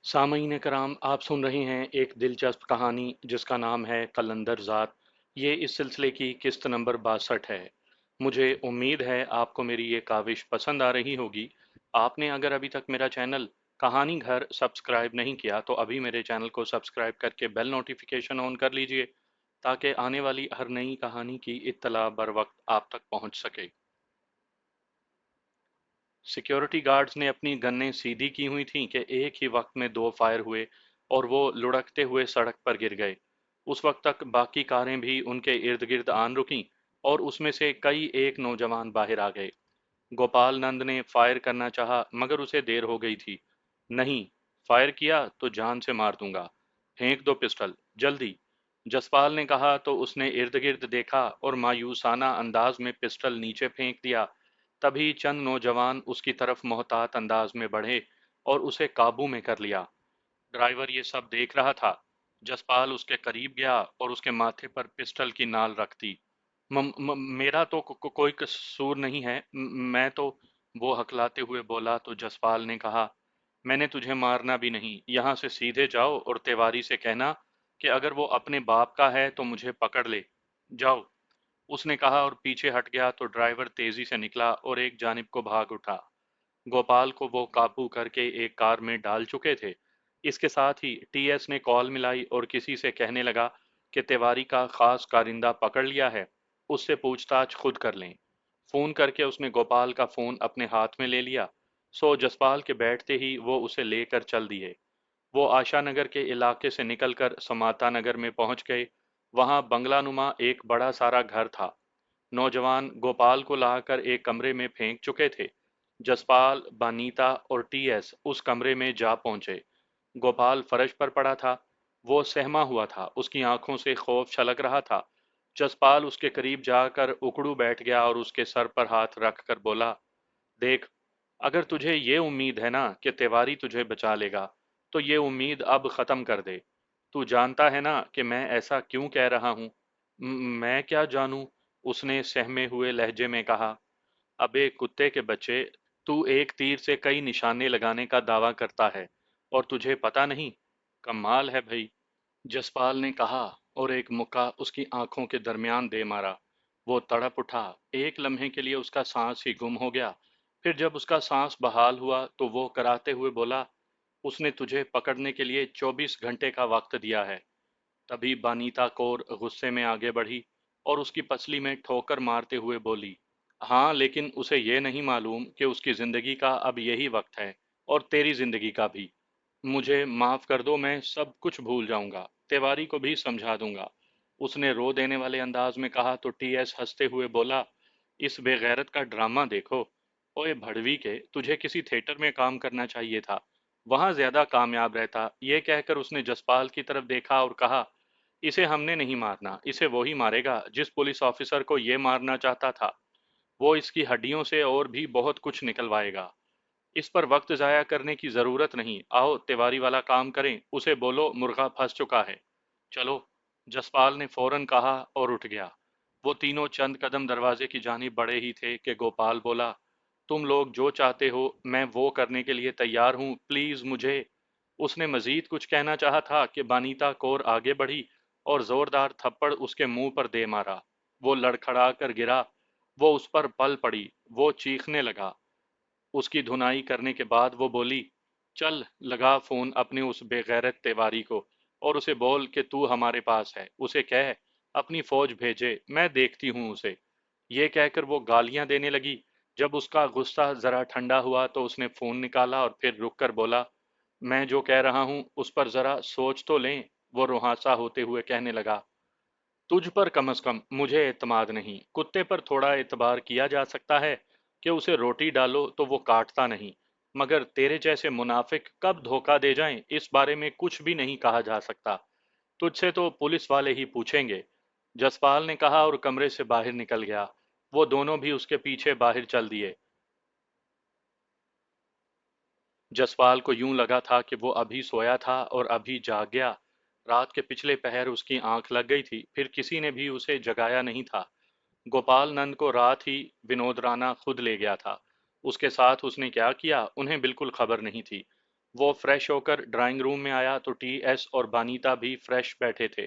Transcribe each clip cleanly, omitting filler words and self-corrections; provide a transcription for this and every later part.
सामईन कराम, आप सुन रहे हैं एक दिलचस्प कहानी जिसका नाम है कलंदर ज़ात। ये इस सिलसिले की किस्त नंबर 62 है। मुझे उम्मीद है आपको मेरी ये काविश पसंद आ रही होगी। आपने अगर अभी तक मेरा चैनल कहानी घर सब्सक्राइब नहीं किया तो अभी मेरे चैनल को सब्सक्राइब करके बेल नोटिफिकेशन ऑन कर लीजिए ताकि आने वाली हर नई कहानी की इत्तला बर वक्त आप तक पहुंच सके। सिक्योरिटी गार्ड्स ने अपनी गन्नें सीधी की हुई थीं कि एक ही वक्त में दो फायर हुए और वो लुढ़कते हुए सड़क पर गिर गए। उस वक्त तक बाकी कारें भी उनके इर्द गिर्द आन रुकीं और उसमें से कई एक नौजवान बाहर आ गए। गोपाल नंद ने फायर करना चाहा मगर उसे देर हो गई थी। नहीं, फायर किया तो जान से मार दूंगा। फेंक दो पिस्टल, जल्दी। जसपाल ने कहा तो उसने इर्द गिर्द देखा और मायूसाना अंदाज में पिस्टल नीचे फेंक दिया। तभी चंद नौजवान उसकी तरफ मोहतात अंदाज में बढ़े और उसे काबू में कर लिया। ड्राइवर ये सब देख रहा था। जसपाल उसके करीब गया और उसके माथे पर पिस्टल की नाल रख दी। मेरा तो कोई कसूर नहीं है। मैं तो, वो हकलाते हुए बोला तो जसपाल ने कहा, मैंने तुझे मारना भी नहीं। यहाँ से सीधे जाओ और तिवारी से कहना कि अगर वो अपने बाप का है तो मुझे पकड़ ले। जाओ, उसने कहा और पीछे हट गया तो ड्राइवर तेजी से निकला और एक जानिब को भाग उठा। गोपाल को वो काबू करके एक कार में डाल चुके थे। इसके साथ ही टीएस ने कॉल मिलाई और किसी से कहने लगा कि तिवारी का खास कारिंदा पकड़ लिया है, उससे पूछताछ खुद कर लें। फोन करके उसने गोपाल का फोन अपने हाथ में ले लिया। सो जसपाल के बैठते ही वो उसे लेकर चल दिए। वो आशा नगर के इलाके से निकलकर समाता नगर में पहुंच गए। वहां बंगलानुमा एक बड़ा सारा घर था। नौजवान गोपाल को लाकर एक कमरे में फेंक चुके थे। जसपाल, बानीता और टीएस उस कमरे में जा पहुंचे। गोपाल फर्श पर पड़ा था। वो सहमा हुआ था, उसकी आंखों से खौफ छलक रहा था। जसपाल उसके करीब जाकर उकड़ू बैठ गया और उसके सर पर हाथ रखकर बोला, देख, अगर तुझे ये उम्मीद है ना कि तिवारी तुझे बचा लेगा तो ये उम्मीद अब खत्म कर दे। तू जानता है ना कि मैं ऐसा क्यों कह रहा हूं? मैं क्या जानूं? उसने सहमे हुए लहजे में कहा। अबे कुत्ते के बच्चे, तू एक तीर से कई निशाने लगाने का दावा करता है और तुझे पता नहीं? कमाल है भाई, जसपाल ने कहा और एक मुक्का उसकी आंखों के दरमियान दे मारा। वो तड़प उठा। एक लम्हे के लिए उसका सांस ही गुम हो गया। फिर जब उसका सांस बहाल हुआ तो वो कराते हुए बोला, उसने तुझे पकड़ने के लिए 24 घंटे का वक्त दिया है। तभी बानीता कौर गुस्से में आगे बढ़ी और उसकी पसली में ठोकर मारते हुए बोली, हाँ, लेकिन उसे ये नहीं मालूम कि उसकी जिंदगी का अब यही वक्त है और तेरी जिंदगी का भी। मुझे माफ कर दो, मैं सब कुछ भूल जाऊंगा, तिवारी को भी समझा दूंगा। उसने रो देने वाले अंदाज में कहा तो टीएस हंसते हुए बोला, इस बेगैरत का ड्रामा देखो। ओए भड़वी के, तुझे किसी थिएटर में काम करना चाहिए था, वहां ज्यादा कामयाब रहता। ये कहकर उसने जसपाल की तरफ देखा और कहा, इसे हमने नहीं मारना, इसे वो ही मारेगा जिस पुलिस ऑफिसर को ये मारना चाहता था। वो इसकी हड्डियों से और भी बहुत कुछ निकलवाएगा। इस पर वक्त जाया करने की जरूरत नहीं, आओ तिवारी वाला काम करें, उसे बोलो मुर्गा फंस चुका है। चलो, जसपाल ने फौरन कहा और उठ गया। वो तीनों चंद कदम दरवाजे की जानिब बढ़े ही थे कि गोपाल बोला, तुम लोग जो चाहते हो मैं वो करने के लिए तैयार हूं, प्लीज मुझे। उसने मजीद कुछ कहना चाहा था कि बानीता कौर आगे बढ़ी और जोरदार थप्पड़ उसके मुंह पर दे मारा। वो लड़खड़ा कर गिरा। वो उस पर पल पड़ी। वो चीखने लगा। उसकी धुनाई करने के बाद वो बोली, चल लगा फोन अपने उस बेगैरत तिवारी को और उसे बोल कि तू हमारे पास है। उसे कह अपनी फौज भेजे, मैं देखती हूं उसे। ये कहकर वो गालियां देने लगी। जब उसका गुस्सा जरा ठंडा हुआ तो उसने फोन निकाला और फिर रुक कर बोला, मैं जो कह रहा हूं उस पर जरा सोच तो लें। वो रुहासा होते हुए कहने लगा, तुझ पर कम से कम मुझे एतमाद नहीं, कुत्ते पर थोड़ा एतबार किया जा सकता है कि उसे रोटी डालो तो वो काटता नहीं, मगर तेरे जैसे मुनाफिक कब धोखा दे जाएं इस बारे में कुछ भी नहीं कहा जा सकता। तुझसे तो पुलिस वाले ही पूछेंगे। जसपाल ने कहा और कमरे से बाहर निकल गया। वो दोनों भी उसके पीछे बाहर चल दिए। जसपाल को यूं लगा था कि वो अभी सोया था और अभी जाग गया। रात के पिछले पहर उसकी आंख लग गई थी, फिर किसी ने भी उसे जगाया नहीं था। गोपाल नंद को रात ही विनोद राणा खुद ले गया था। उसके साथ उसने क्या किया उन्हें बिल्कुल खबर नहीं थी। वो फ्रेश होकर ड्राइंग रूम में आया तो टीएस और बानीता भी फ्रेश बैठे थे।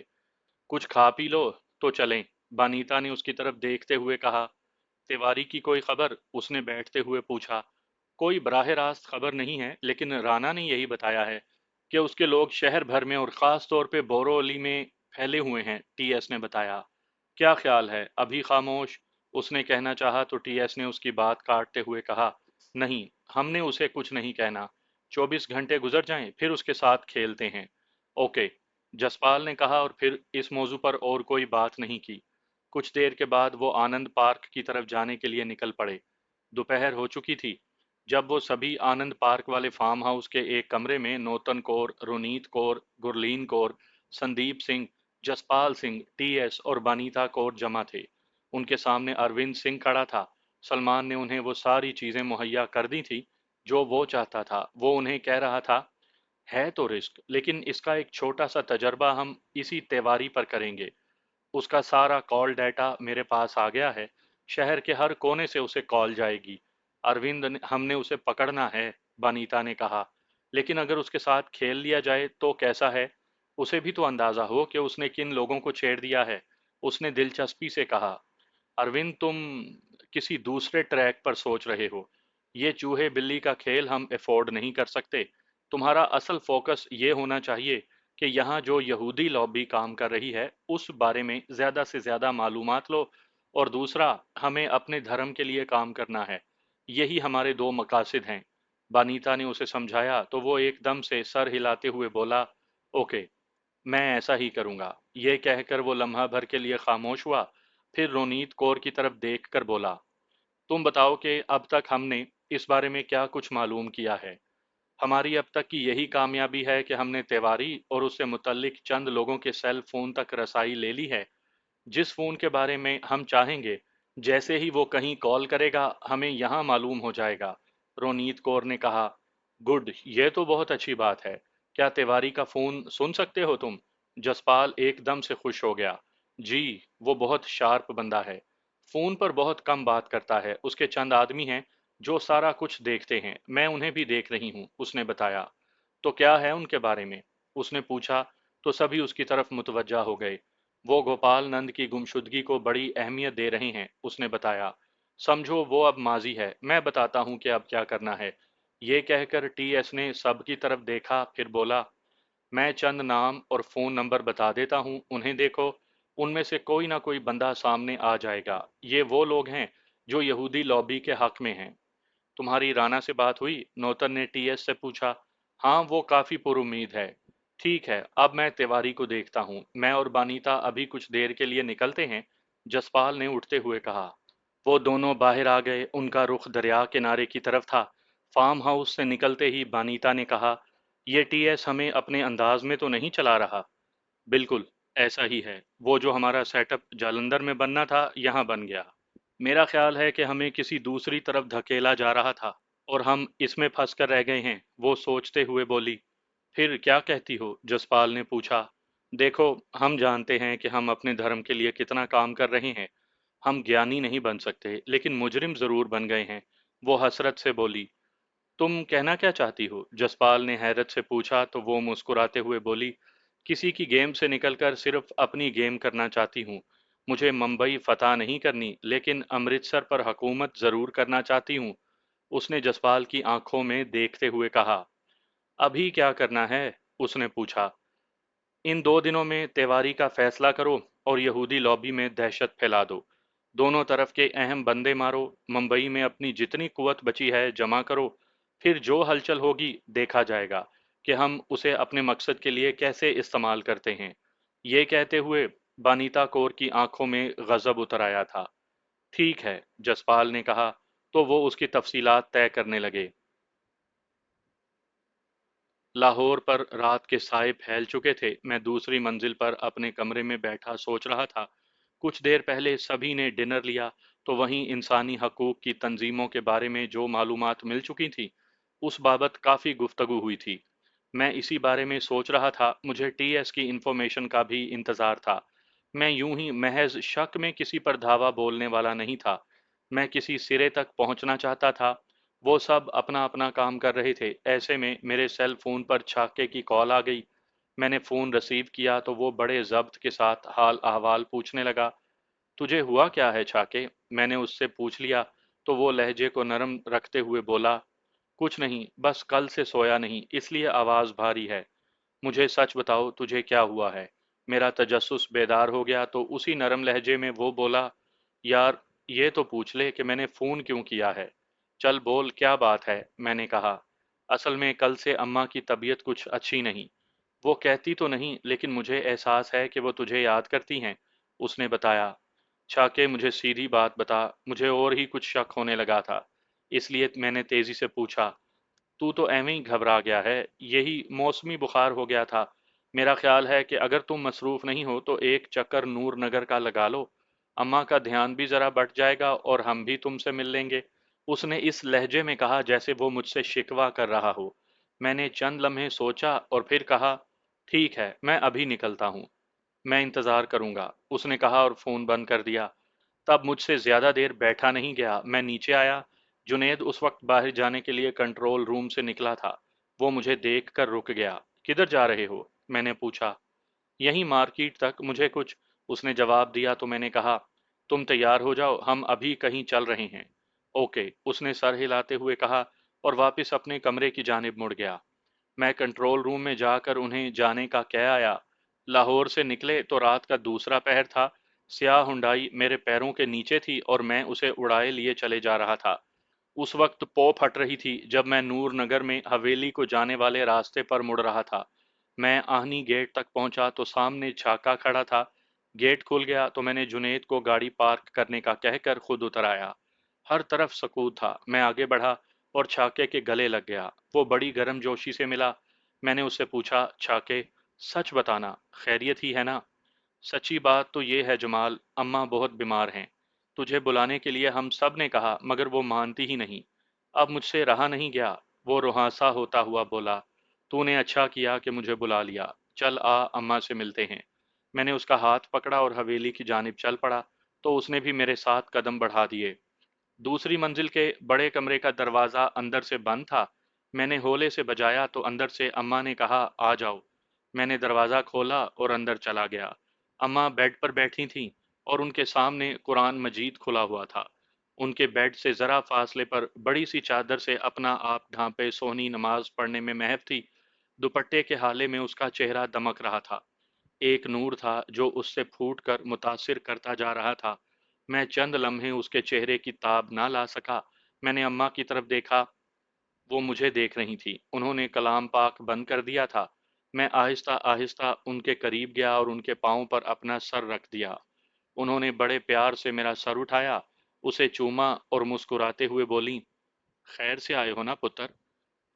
कुछ खा पी लो तो चलें, बानीता ने उसकी तरफ देखते हुए कहा। तिवारी की कोई खबर? उसने बैठते हुए पूछा। कोई बराह रास्त खबर नहीं है, लेकिन राणा ने यही बताया है कि उसके लोग शहर भर में और खास तौर पे बोरोली में फैले हुए हैं, टीएस ने बताया। क्या ख्याल है? अभी खामोश। उसने कहना चाहा तो टीएस ने उसकी बात काटते हुए कहा, नहीं, हमने उसे कुछ नहीं कहना। 24 घंटे गुजर जाएं, फिर उसके साथ खेलते हैं। ओके, जसपाल ने कहा और फिर इस मौजू पर और कोई बात नहीं की। कुछ देर के बाद वो आनंद पार्क की तरफ जाने के लिए निकल पड़े। दोपहर हो चुकी थी जब वो सभी आनंद पार्क वाले फार्म हाउस के एक कमरे में नौतन कौर, रोनीत कौर, गुरलीन कौर, संदीप सिंह, जसपाल सिंह, टीएस और बानीता कौर जमा थे। उनके सामने अरविंद सिंह खड़ा था। सलमान ने उन्हें वो सारी चीजें मुहैया कर दी थी जो वो चाहता था। वो उन्हें कह रहा था, है तो रिस्क, लेकिन इसका एक छोटा सा तजर्बा हम इसी त्योहारी पर करेंगे। उसका सारा कॉल डाटा मेरे पास आ गया है। शहर के हर कोने से उसे कॉल जाएगी। हमने उसे पकड़ना है, बानीता ने कहा। लेकिन अगर उसके साथ खेल लिया जाए तो कैसा है? उसे भी तो अंदाजा हो कि उसने किन लोगों को छेड़ दिया है, उसने दिलचस्पी से कहा। अरविंद, तुम किसी दूसरे ट्रैक पर सोच रहे हो। ये चूहे बिल्ली का खेल हम अफोर्ड नहीं कर सकते। तुम्हारा असल फोकस ये होना चाहिए कि यहाँ जो यहूदी लॉबी काम कर रही है उस बारे में ज्यादा से ज्यादा मालूमात लो। और दूसरा, हमें अपने धर्म के लिए काम करना है। यही हमारे दो मकासद हैं। बानीता ने उसे समझाया तो वो एकदम से सर हिलाते हुए बोला, ओके, मैं ऐसा ही करूंगा। ये कहकर वो लम्हा भर के लिए खामोश हुआ, फिर रोनीत कौर की तरफ देखकर बोला, तुम बताओ कि अब तक हमने इस बारे में क्या कुछ मालूम किया है। हमारी अब तक की यही कामयाबी है कि हमने तिवारी और उससे मुतल्लिक चंद लोगों के सेल फोन तक रसाई ले ली है। जिस फोन के बारे में हम चाहेंगे, जैसे ही वो कहीं कॉल करेगा हमें यहाँ मालूम हो जाएगा। रोनीत कौर ने कहा। गुड, ये तो बहुत अच्छी बात है। क्या तिवारी का फोन सुन सकते हो तुम? जसपाल एकदम से खुश हो गया। जी, वो बहुत शार्प बंदा है। फोन पर बहुत कम बात करता है। उसके चंद आदमी हैं जो सारा कुछ देखते हैं। मैं उन्हें भी देख रही हूँ, उसने बताया। तो क्या है उनके बारे में? उसने पूछा तो सभी उसकी तरफ मुतवज्जा हो गए। वो गोपाल नंद की गुमशुदगी को बड़ी अहमियत दे रहे हैं, उसने बताया। समझो वो अब माजी है, मैं बताता हूँ कि अब क्या करना है। ये कहकर टीएस ने सब की तरफ देखा, फिर बोला, मैं चंद नाम और फोन नंबर बता देता हूँ, उन्हें देखो। उनमें से कोई ना कोई बंदा सामने आ जाएगा। ये वो लोग हैं जो यहूदी लॉबी के हक में हैं। तुम्हारी राणा से बात हुई? नौतन ने टीएस से पूछा। हाँ, वो काफी पुरुम्मीद है। ठीक है, अब मैं तिवारी को देखता हूँ। मैं और बानीता अभी कुछ देर के लिए निकलते हैं, जसपाल ने उठते हुए कहा। वो दोनों बाहर आ गए। उनका रुख दरिया किनारे की तरफ था। फार्म हाउस से निकलते ही बानीता ने कहा, ये टीएस हमें अपने अंदाज में तो नहीं चला रहा? बिल्कुल, ऐसा ही है। वो जो हमारा सेटअप जालंधर में बनना था, यहाँ बन गया। मेरा ख्याल है कि हमें किसी दूसरी तरफ धकेला जा रहा था और हम इसमें फंस कर रह गए हैं, वो सोचते हुए बोली। फिर क्या कहती हो? जसपाल ने पूछा। देखो, हम जानते हैं कि हम अपने धर्म के लिए कितना काम कर रहे हैं। हम ज्ञानी नहीं बन सकते, लेकिन मुजरिम जरूर बन गए हैं, वो हसरत से बोली। तुम कहना क्या चाहती हो? जसपाल ने हैरत से पूछा तो वो मुस्कुराते हुए बोली, किसी की गेम से निकलकर सिर्फ अपनी गेम करना चाहती हूँ। मुझे मुंबई फतह नहीं करनी, लेकिन अमृतसर पर हुकूमत जरूर करना चाहती हूँ, उसने जसपाल की आंखों में देखते हुए कहा। अभी क्या करना है? उसने पूछा। इन 2 दिनों में तिवारी का फैसला करो और यहूदी लॉबी में दहशत फैला दो। दोनों तरफ के अहम बंदे मारो। मुंबई में अपनी जितनी कुवत बची है जमा करो। फिर जो हलचल होगी देखा जाएगा कि हम उसे अपने मकसद के लिए कैसे इस्तेमाल करते हैं। ये कहते हुए बानीता कौर की आंखों में गजब उतर आया था। ठीक है, जसपाल ने कहा, तो वो उसकी तफसीलात तय करने लगे। लाहौर पर रात के साए फैल चुके थे। मैं दूसरी मंजिल पर अपने कमरे में बैठा सोच रहा था। कुछ देर पहले सभी ने डिनर लिया तो वहीं इंसानी हकूक की तंजीमों के बारे में जो मालूमात मिल चुकी थी, उस बाबत काफ़ी गुफ्तगू हुई थी। मैं इसी बारे में सोच रहा था। मुझे टीएस की इंफॉर्मेशन का भी इंतज़ार था। मैं यूं ही महज शक में किसी पर धावा बोलने वाला नहीं था। मैं किसी सिरे तक पहुंचना चाहता था। وہ सब अपना अपना काम कर रहे थे। ऐसे में मेरे सेल फोन पर छाके की कॉल आ गई। मैंने फोन रिसीव किया तो वो बड़े जब्त के साथ हाल अहवाल पूछने लगा। तुझे हुआ क्या है छाके? मैंने उससे पूछ लिया तो वो लहजे को नरम रखते हुए बोला, कुछ नहीं, बस कल से सोया नहीं, इसलिए आवाज भारी है। मुझे सच बताओ, तुझे क्या हुआ है? मेरा तजस्सुस बेदार हो गया तो उसी नरम लहजे में वो बोला, यार, ये तो पूछ ले कि मैंने फोन क्यों किया है। चल बोल, क्या बात है? मैंने कहा, असल में कल से अम्मा की तबीयत कुछ अच्छी नहीं। वो कहती तो नहीं, लेकिन मुझे एहसास है कि वो तुझे याद करती हैं, उसने बताया। छाके, मुझे सीधी बात बता। मुझे और ही कुछ शक होने लगा था, इसलिए मैंने तेजी से पूछा, तू तो एवें ही घबरा गया है, यही मौसमी बुखार हो गया था। मेरा ख्याल है कि अगर तुम मसरूफ नहीं हो तो एक चक्कर नूर नगर का लगा लो। अम्मा का ध्यान भी जरा बट जाएगा और हम भी तुमसे मिल लेंगे। उसने इस लहजे में कहा जैसे वो मुझसे शिकवा कर रहा हो। मैंने चंद लम्हे सोचा और फिर कहा, ठीक है, मैं अभी निकलता हूँ। मैं इंतजार करूंगा, उसने कहा और फोन बंद कर दिया। तब मुझसे ज्यादा देर बैठा नहीं गया, मैं नीचे आया। जुनेद उस वक्त बाहर जाने के लिए कंट्रोल रूम से निकला था। वो मुझे देख कर रुक गया। किधर जा रहे हो? मैंने पूछा। यहीं मार्केट तक, मुझे कुछ। उसने जवाब दिया तो मैंने कहा, तुम तैयार हो जाओ, हम अभी कहीं चल रहे हैं। ओके, उसने सर हिलाते हुए कहा और वापस अपने कमरे की जानिब मुड़ गया। मैं कंट्रोल रूम में जाकर उन्हें जाने का कह आया। लाहौर से निकले तो रात का दूसरा पहर था। स्याह हुंडाई मेरे पैरों के नीचे थी और मैं उसे उड़ाए लिए चले जा रहा था। उस वक्त पौ फट रही थी जब मैं नूर नगर में हवेली को जाने वाले रास्ते पर मुड़ रहा था। मैं आहनी गेट तक पहुंचा तो सामने छाका खड़ा था। गेट खुल गया तो मैंने जुनेद को गाड़ी पार्क करने का कहकर खुद उतर आया। हर तरफ सकूत था। मैं आगे बढ़ा और छाके के गले लग गया। वो बड़ी गर्मजोशी से मिला। मैंने उससे पूछा, छाके, सच बताना, खैरियत ही है ना? सच्ची बात तो ये है जमाल, अम्मा बहुत बीमार हैं। तुझे बुलाने के लिए हम सब ने कहा मगर वो मानती ही नहीं। अब मुझसे रहा नहीं गया। वो रुहासा होता हुआ बोला, तूने अच्छा किया कि मुझे बुला लिया। चल आ, अम्मा से मिलते हैं। मैंने उसका हाथ पकड़ा और हवेली की जानिब चल पड़ा तो उसने भी मेरे साथ कदम बढ़ा दिए। दूसरी मंजिल के बड़े कमरे का दरवाजा अंदर से बंद था। मैंने होले से बजाया तो अंदर से अम्मा ने कहा, आ जाओ। मैंने दरवाजा खोला और अंदर चला गया। अम्मा बेड पर बैठी थीं और उनके सामने कुरान मजीद खुला हुआ था। उनके बेड से जरा फासले पर बड़ी सी चादर से अपना आप ढांपे सोहनी नमाज पढ़ने में महव थी। दुपट्टे के हाले में उसका चेहरा दमक रहा था। एक नूर था जो उससे फूट कर मुतासिर करता जा रहा था। मैं चंद लम्हे उसके चेहरे की ताब ना ला सका। मैंने अम्मा की तरफ देखा। वो मुझे देख रही थी। उन्होंने कलाम पाक बंद कर दिया था। मैं आहिस्ता आहिस्ता उनके करीब गया और उनके पांव पर अपना सर रख दिया। उन्होंने बड़े प्यार से मेरा सर उठाया, उसे चूमा और मुस्कुराते हुए बोली, खैर से आए हो ना पुत्र?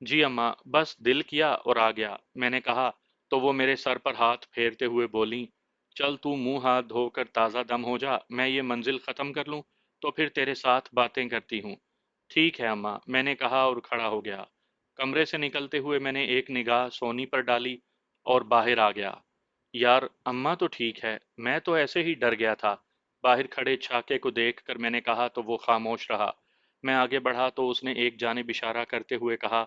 जी अम्मा, बस दिल किया और आ गया, मैंने कहा। तो वो मेरे सर पर हाथ फेरते हुए बोली, चल तू मुंह हाथ धोकर ताज़ा दम हो जा, मैं ये मंजिल ख़त्म कर लूँ तो फिर तेरे साथ बातें करती हूँ। ठीक है अम्मा, मैंने कहा और खड़ा हो गया। कमरे से निकलते हुए मैंने एक निगाह सोनी पर डाली और बाहर आ गया। यार, अम्मा तो ठीक है, मैं तो ऐसे ही डर गया था। बाहर खड़े छाके को देखकर मैंने कहा तो वो खामोश रहा। मैं आगे बढ़ा तो उसने एक जानिब इशारा करते हुए कहा,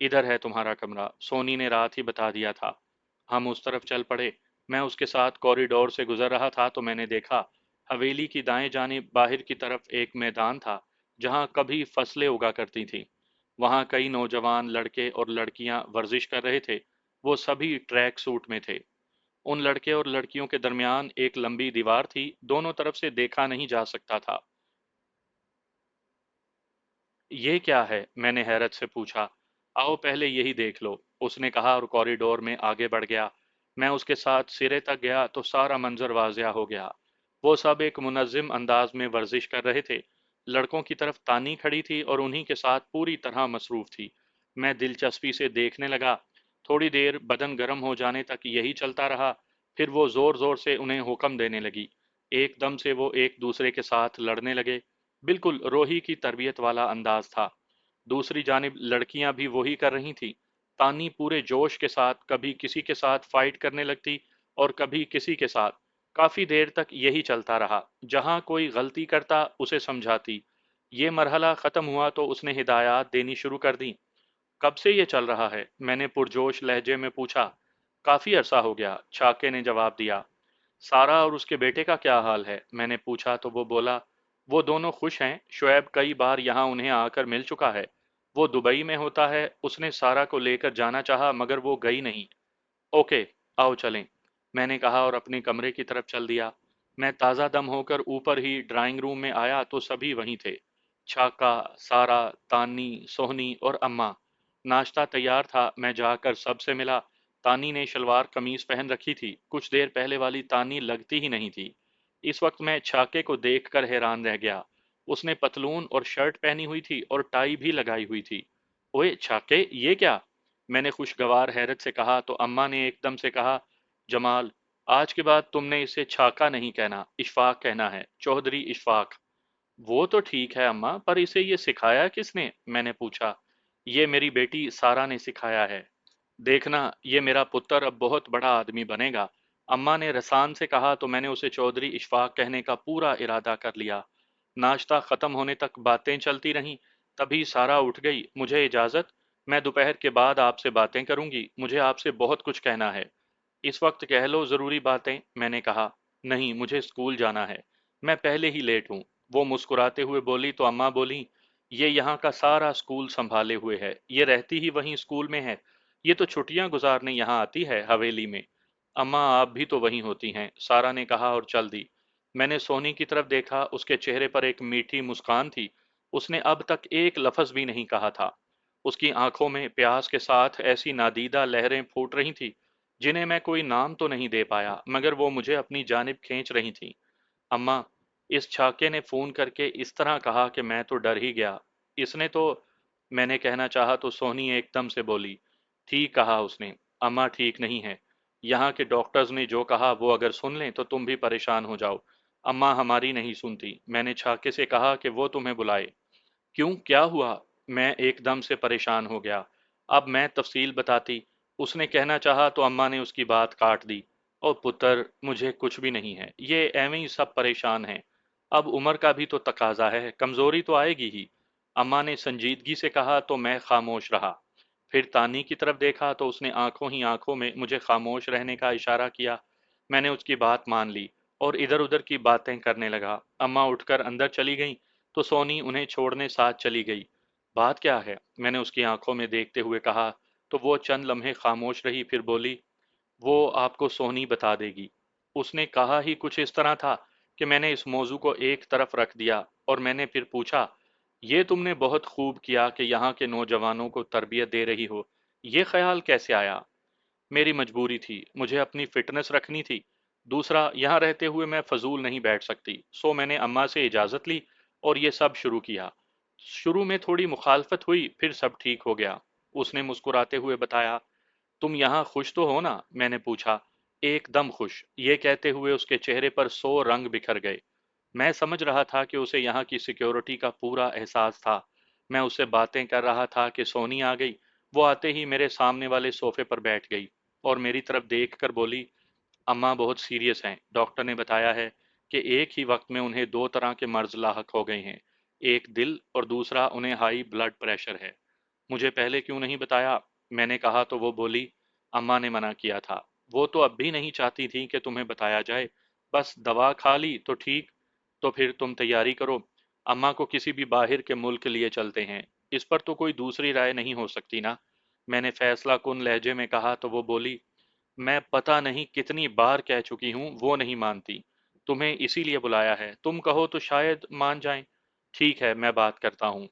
इधर है तुम्हारा कमरा, सोनी ने रात ही बता दिया था। हम उस तरफ चल पड़े। मैं उसके साथ कॉरिडोर से गुजर रहा था तो मैंने देखा, हवेली की दाएं जानिब बाहर की तरफ एक मैदान था जहां कभी फसलें उगा करती थीं। वहां कई नौजवान लड़के और लड़कियां वर्जिश कर रहे थे। वो सभी ट्रैक सूट में थे। उन लड़के और लड़कियों के दरमियान एक लंबी दीवार थी, दोनों तरफ से देखा नहीं जा सकता था। ये क्या है? मैंने हैरत से पूछा। आओ पहले यही देख लो, उसने कहा और कॉरिडोर में आगे बढ़ गया। मैं उसके साथ सिरे तक गया तो सारा मंजर वाजिया हो गया। वो सब एक मुनज्जिम अंदाज में वर्जिश कर रहे थे। लड़कों की तरफ तानी खड़ी थी और उन्हीं के साथ पूरी तरह मसरूफ थी। मैं दिलचस्पी से देखने लगा। थोड़ी देर बदन गर्म हो जाने तक यही चलता रहा। फिर वो जोर जोर से उन्हें हुक्म देने लगी। एकदम से वो एक दूसरे के साथ लड़ने लगे। बिल्कुल रोही की तरबियत वाला अंदाज था। दूसरी जानिब लड़कियां भी वही कर रही थीं। तानी पूरे जोश के साथ कभी किसी के साथ फाइट करने लगती और कभी किसी के साथ। काफी देर तक यही चलता रहा। जहां कोई गलती करता उसे समझाती। ये मरहला ख़त्म हुआ तो उसने हिदायत देनी शुरू कर दी। कब से ये चल रहा है? मैंने पुरजोश लहजे में पूछा। काफ़ी अरसा हो गया, छाके ने जवाब दिया। सारा और उसके बेटे का क्या हाल है? मैंने पूछा तो वो बोला, वो दोनों खुश हैं, शुएब कई बार यहाँ उन्हें आकर मिल चुका है। वो दुबई में होता है, उसने सारा को लेकर जाना चाहा मगर वो गई नहीं। ओके, आओ चलें, मैंने कहा और अपने कमरे की तरफ चल दिया। मैं ताज़ा दम होकर ऊपर ही ड्राइंग रूम में आया तो सभी वहीं थे। छाका, सारा, तानी, सोहनी और अम्मा। नाश्ता तैयार था, मैं जाकर सबसे मिला। तानी ने शलवार कमीज पहन रखी थी, कुछ देर पहले वाली तानी लगती ही नहीं थी। इस वक्त मैं छाके को देखकर हैरान रह गया। उसने पतलून और शर्ट पहनी हुई थी और टाई भी लगाई हुई थी। ओए छाके, ये क्या? मैंने खुशगवार हैरत से कहा तो अम्मा ने एकदम से कहा, जमाल, आज के बाद तुमने इसे छाका नहीं कहना, इशफाक कहना है, चौधरी इशफाक। वो तो ठीक है अम्मा, पर इसे ये सिखाया किसने? मैंने पूछा। ये मेरी बेटी सारा ने सिखाया है। देखना, ये मेरा पुत्र अब बहुत बड़ा आदमी बनेगा। अम्मा ने रसान से कहा तो मैंने उसे चौधरी इशफाक कहने का पूरा इरादा कर लिया। नाश्ता खत्म होने तक बातें चलती रहीं। तभी सारा उठ गई। मुझे इजाजत, मैं दोपहर के बाद आपसे बातें करूंगी, मुझे आपसे बहुत कुछ कहना है। इस वक्त कह लो जरूरी बातें, मैंने कहा। नहीं, मुझे स्कूल जाना है, मैं पहले ही लेट हूँ। वो मुस्कुराते हुए बोली तो अम्मा बोली, ये यहाँ का सारा स्कूल संभाले हुए है, ये रहती ही वहीं स्कूल में है। ये तो छुट्टियां गुजारने यहाँ आती है हवेली में। अम्मा आप भी तो वहीं होती हैं, सारा ने कहा और चल दी। मैंने सोनी की तरफ देखा, उसके चेहरे पर एक मीठी मुस्कान थी। उसने अब तक एक लफ्ज भी नहीं कहा था। उसकी आंखों में प्यास के साथ ऐसी नादीदा लहरें फूट रही थी जिन्हें मैं कोई नाम तो नहीं दे पाया, मगर वो मुझे अपनी जानिब खींच रही थी। अम्मा, इस छाके ने फोन करके इस तरह कहा कि मैं तो डर ही गया। इसने तो, मैंने कहना चाहा तो सोनी एकदम से बोली, ठीक कहा उसने। अम्मा ठीक नहीं है। यहाँ के डॉक्टर्स ने जो कहा वो अगर सुन लें तो तुम भी परेशान हो जाओ। अम्मा हमारी नहीं सुनती। मैंने छाके से कहा कि वो तुम्हें बुलाए। क्यों, क्या हुआ? मैं एकदम से परेशान हो गया। अब मैं तफसील बताती, उसने कहना चाहा तो अम्मा ने उसकी बात काट दी। और पुत्र, मुझे कुछ भी नहीं है, ये एवं ही सब परेशान हैं। अब उम्र का भी तो तकाजा है, कमजोरी तो आएगी ही। अम्मा ने संजीदगी से कहा तो मैं खामोश रहा। फिर तानी की तरफ देखा तो उसने आंखों ही आंखों में मुझे खामोश रहने का इशारा किया। मैंने उसकी बात मान ली और इधर उधर की बातें करने लगा। अम्मा उठकर अंदर चली गईं तो सोनी उन्हें छोड़ने साथ चली गई। बात क्या है? मैंने उसकी आंखों में देखते हुए कहा तो वो चंद लम्हे खामोश रही, फिर बोली, वो आपको सोनी बता देगी। उसने कहा ही कुछ इस तरह था कि मैंने इस मौजू को एक तरफ रख दिया और मैंने फिर पूछा, ये तुमने बहुत खूब किया कि यहाँ के नौजवानों को तरबियत दे रही हो, ये ख्याल कैसे आया? मेरी मजबूरी थी, मुझे अपनी फिटनेस रखनी थी। दूसरा, यहाँ रहते हुए मैं फजूल नहीं बैठ सकती, सो मैंने अम्मा से इजाज़त ली और ये सब शुरू किया। शुरू में थोड़ी मुखालफत हुई, फिर सब ठीक हो गया। उसने मुस्कुराते हुए बताया, तुम यहाँ खुश तो हो ना? मैंने पूछा। एकदम खुश, ये कहते हुए उसके चेहरे पर 100 रंग बिखर गए। मैं समझ रहा था कि उसे यहाँ की सिक्योरिटी का पूरा एहसास था। मैं उससे बातें कर रहा था कि सोनी आ गई। वो आते ही मेरे सामने वाले सोफे पर बैठ गई और मेरी तरफ देख कर बोली, अम्मा बहुत सीरियस हैं, डॉक्टर ने बताया है कि एक ही वक्त में उन्हें दो तरह के मर्ज लाहक हो गए हैं, एक दिल और दूसरा उन्हें हाई ब्लड प्रेशर है। मुझे पहले क्यों नहीं बताया? मैंने कहा तो वो बोली, अम्मा ने मना किया था। वो तो अब भी नहीं चाहती थी कि तुम्हें बताया जाए, बस दवा खा ली तो ठीक। तो फिर तुम तैयारी करो, अम्मा को किसी भी बाहर के मुल्क लिए चलते हैं। इस पर तो कोई दूसरी राय नहीं हो सकती ना? मैंने फैसला कुन लहजे में कहा तो वो बोली, मैं पता नहीं कितनी बार कह चुकी हूँ, वो नहीं मानती। तुम्हें इसीलिए बुलाया है, तुम कहो तो शायद मान जाएं। ठीक है, मैं बात करता हूँ,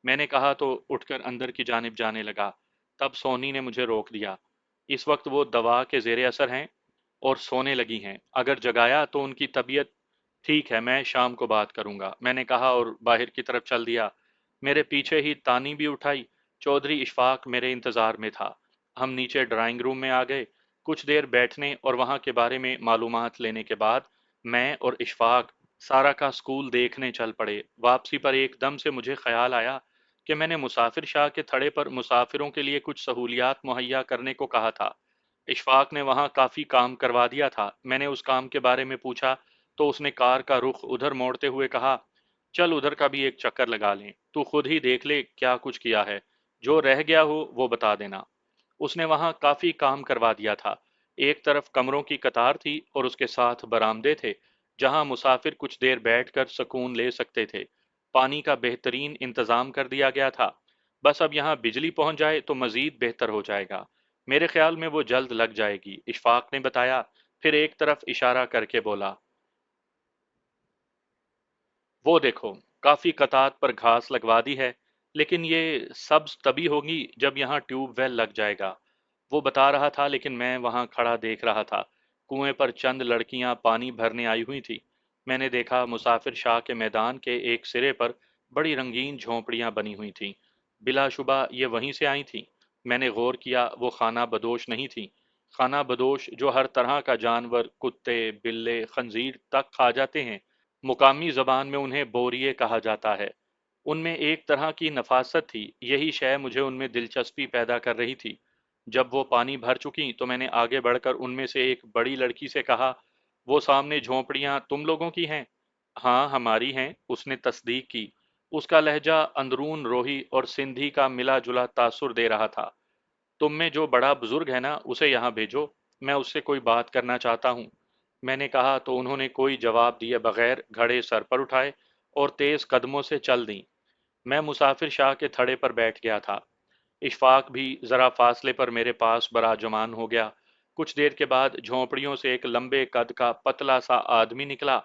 मैंने कहा तो उठकर अंदर की जानिब जाने लगा। तब सोनी ने मुझे रोक दिया। इस वक्त वो दवा के जेर असर हैं और सोने लगी हैं, अगर जगाया तो उनकी तबीयत। ठीक है, मैं शाम को बात करूंगा, मैंने कहा और बाहर की तरफ चल दिया। मेरे पीछे ही तानी भी उठाई। चौधरी इशफाक मेरे इंतजार में था। हम नीचे ड्राइंग रूम में आ गए। कुछ देर बैठने और वहां के बारे में मालूमात लेने के बाद मैं और इशफाक सारा का स्कूल देखने चल पड़े। वापसी पर एकदम से मुझे ख्याल आया कि मैंने मुसाफिर शाह के थड़े पर मुसाफिरों के लिए कुछ सहूलियात मुहैया करने को कहा था। इशफाक ने वहां काफी काम करवा दिया था। मैंने उस काम के बारे में पूछा तो उसने कार का रुख उधर मोड़ते हुए कहा, चल उधर का भी एक चक्कर लगा लें, तू खुद ही देख ले क्या कुछ किया है, जो रह गया हो वो बता देना। उसने वहां काफी काम करवा दिया था। एक तरफ कमरों की कतार थी और उसके साथ बरामदे थे, जहां मुसाफिर कुछ देर बैठकर सुकून ले सकते थे। पानी का बेहतरीन इंतजाम कर दिया गया था। बस अब यहाँ बिजली पहुंच जाए तो मजीद बेहतर हो जाएगा। मेरे ख्याल में वो जल्द लग जाएगी, इशफाक ने बताया। फिर एक तरफ इशारा करके बोला, वो देखो, काफी कतार पर घास लगवा दी है, लेकिन ये सब्ज तभी होगी जब यहाँ ट्यूबवेल लग जाएगा। वो बता रहा था, लेकिन मैं वहां खड़ा देख रहा था। कुएं पर चंद लड़कियां पानी भरने आई हुई थी। मैंने देखा मुसाफिर शाह के मैदान के एक सिरे पर बड़ी रंगीन झोंपड़ियां बनी हुई थीं। बिलाशुबा ये वहीं से आई थीं। मैंने गौर किया, वो खाना बदोश नहीं थी। खाना बदोश जो हर तरह का जानवर, कुत्ते, बिल्ले, खंजीर तक खा जाते हैं, मुकामी जबान में उन्हें बोरिए कहा जाता है। उनमें एक तरह की नफासत थी, यही शय मुझे उनमें दिलचस्पी पैदा कर रही थी। जब वो पानी भर चुकी तो मैंने आगे बढ़कर उनमें से एक बड़ी लड़की से कहा, वो सामने झोंपड़ियां तुम लोगों की हैं? हाँ, हमारी हैं, उसने तस्दीक की। उसका लहजा अंदरून रोही और सिंधी का मिला जुला तासुर दे रहा था। तुम में जो बड़ा बुजुर्ग है ना, उसे यहाँ भेजो, मैं उससे कोई बात करना चाहता हूँ। मैंने कहा तो उन्होंने कोई जवाब दिए बगैर घड़े सर पर उठाए और तेज कदमों से चल दी। मैं मुसाफिर शाह के थड़े पर बैठ गया था। इशफाक भी जरा फासले पर मेरे पास बराजमान हो गया। कुछ देर के बाद झोंपड़ियों से एक लंबे कद का पतला सा आदमी निकला।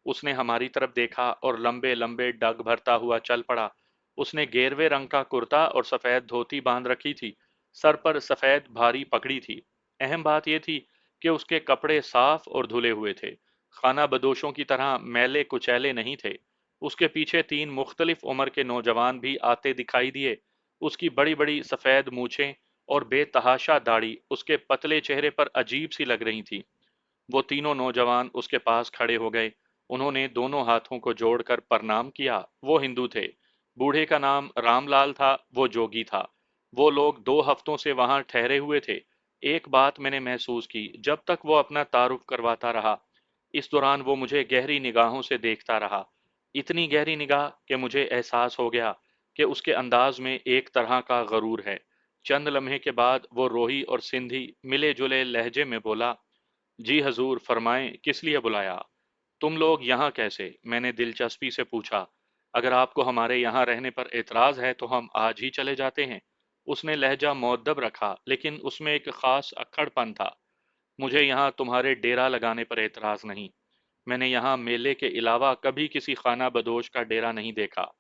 उसने हमारी तरफ देखा और लंबे लंबे डग भरता हुआ चल पड़ा। उसने गेरवे रंग का कुर्ता और सफेद धोती बांध रखी थी। सर पर सफेद भारी पगड़ी थी। अहम बात यह थी कि उसके कपड़े साफ और धुले हुए थे, खाना बदोशों की तरह मैले कुचैले नहीं थे। उसके पीछे तीन मुख्तलिफ उम्र के नौजवान भी आते दिखाई दिए। उसकी बड़ी बड़ी सफेद मूछें और बेतहाशा दाढ़ी उसके पतले चेहरे पर अजीब सी लग रही थी। वो तीनों नौजवान उसके पास खड़े हो गए। उन्होंने दोनों हाथों को जोड़कर प्रणाम किया। वो हिंदू थे। बूढ़े का नाम रामलाल था, वो जोगी था। वो लोग 2 हफ्तों से वहां ठहरे हुए थे। एक बात मैंने महसूस की, जब तक वो अपना तारुफ करवाता रहा, इस दौरान वो मुझे गहरी निगाहों से देखता रहा। इतनी गहरी निगाह कि मुझे एहसास हो गया कि उसके अंदाज में एक तरह का गरूर है। चंद लम्हे के बाद वो रोही और सिंधी मिले जुले लहजे में बोला, जी हजूर, फरमाएं, किस लिए बुलाया? तुम लोग यहाँ कैसे? मैंने दिलचस्पी से पूछा। अगर आपको हमारे यहाँ रहने पर एतराज है तो हम आज ही चले जाते हैं। उसने लहजा मुअद्दब रखा, लेकिन उसमें एक खास अक्खड़पन था। मुझे यहाँ तुम्हारे डेरा लगाने पर एतराज नहीं। मैंने यहाँ मेले के अलावा कभी किसी खाना बदोश का डेरा नहीं देखा।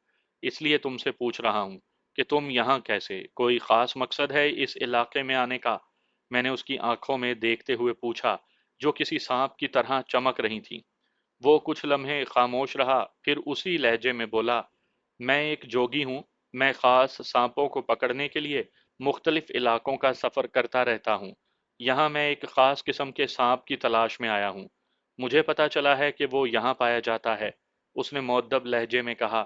इसलिए तुमसे पूछ रहा हूँ कि तुम यहाँ कैसे? कोई खास मकसद है इस इलाके में आने का? मैंने उसकी आंखों में देखते हुए पूछा, जो किसी सांप की तरह चमक रही थीं। वो कुछ लम्हे खामोश रहा, फिर उसी लहजे में बोला, मैं एक जोगी हूँ। मैं खास सांपों को पकड़ने के लिए मुख्तलिफ इलाकों का सफ़र करता रहता हूँ। यहाँ मैं एक खास किस्म के सांप की तलाश में आया हूँ। मुझे पता चला है कि वो यहाँ पाया जाता है। उसने मुअद्दब लहजे में कहा,